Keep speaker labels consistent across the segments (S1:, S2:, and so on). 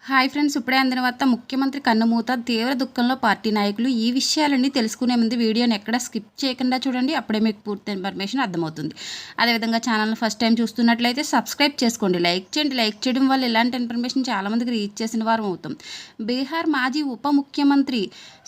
S1: Hi friends, ఇప్పుడే అందిన వార్త. ముఖ్యమంత్రి కన్నుమూత, తీవ్ర దుఃఖంలో పార్టీ నాయకులు. ఈ విషయాలన్నీ తెలుసుకునే ముందు వీడియోని ఎక్కడ స్కిప్ చేయకుండా చూడండి, అప్పుడే మీకు పూర్తి ఇన్ఫర్మేషన్ అర్థమవుతుంది. అదేవిధంగా ఛానల్ని ఫస్ట్ టైం చూస్తున్నట్లయితే సబ్స్క్రైబ్ చేసుకోండి, లైక్ చేయండి. లైక్ చేయడం వల్ల ఇలాంటి ఇన్ఫర్మేషన్ చాలామందికి రీచ్ చేసిన వారం అవుతాం. బీహార్ మాజీ ఉప ముఖ్యమంత్రి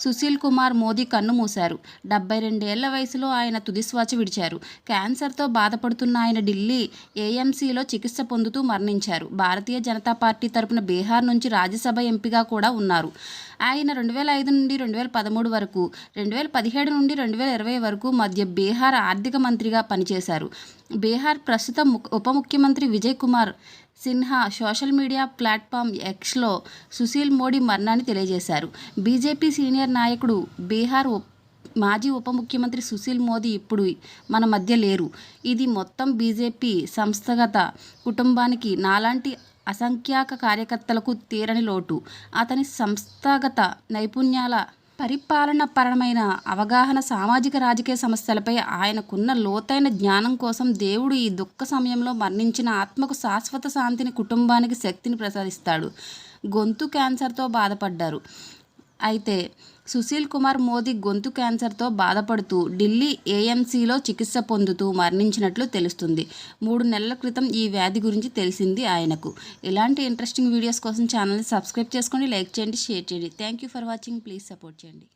S1: సుశీల్ కుమార్ మోదీ కన్నుమూశారు. 72 ఏళ్ల వయసులో ఆయన తుదిశ్వాస విడిచారు. క్యాన్సర్తో బాధపడుతున్న ఆయన ఢిల్లీ ఏఎంసీలో చికిత్స పొందుతూ మరణించారు. భారతీయ జనతా పార్టీ తరపున బీహార్ నుంచి రాజ్యసభ ఎంపీగా కూడా ఉన్నారు. ఆయన 2005 నుండి 2013 వరకు, 2017 నుండి 2020 వరకు మధ్య బీహార్ ఆర్థిక మంత్రిగా పనిచేశారు. బీహార్ ప్రస్తుత ఉప ముఖ్యమంత్రి Vijay Kumar Sinha social media platform ఎక్స్లో సుశీల్ మోడీ మరణాన్ని తెలియజేశారు. బీజేపీ సీనియర్ నాయకుడు, బీహార్ మాజీ ఉప ముఖ్యమంత్రి సుశీల్ మోదీ ఇప్పుడు మన మధ్య లేరు. ఇది మొత్తం బీజేపీ సంస్థాగత కుటుంబానికి, నాలాంటి అసంఖ్యాక కార్యకర్తలకు తీరని లోటు. అతని సంస్థాగత నైపుణ్యాల, పరిపాలనపరమైన అవగాహన, సామాజిక రాజకీయ సమస్యలపై ఆయనకున్న లోతైన జ్ఞానం కోసం దేవుడు ఈ దుఃఖ సమయంలో మరణించిన ఆత్మకు శాశ్వత శాంతిని, కుటుంబానికి శక్తిని ప్రసాదిస్తాడు. గొంతు క్యాన్సర్తో బాధపడ్డారు. అయితే సుశీల్ కుమార్ మోదీ గొంతు క్యాన్సర్తో బాధపడుతూ ఢిల్లీ ఏఎంసీలో చికిత్స పొందుతూ మరణించినట్లు తెలుస్తుంది. 3 నెలల క్రితం ఈ వ్యాధి గురించి తెలిసింది ఆయనకు. ఇలాంటి ఇంట్రెస్టింగ్ వీడియోస్ కోసం ఛానల్ని సబ్స్క్రైబ్ చేసుకోండి, లైక్ చేయండి, షేర్ చేయండి. Thank you for watching. Please support చేయండి.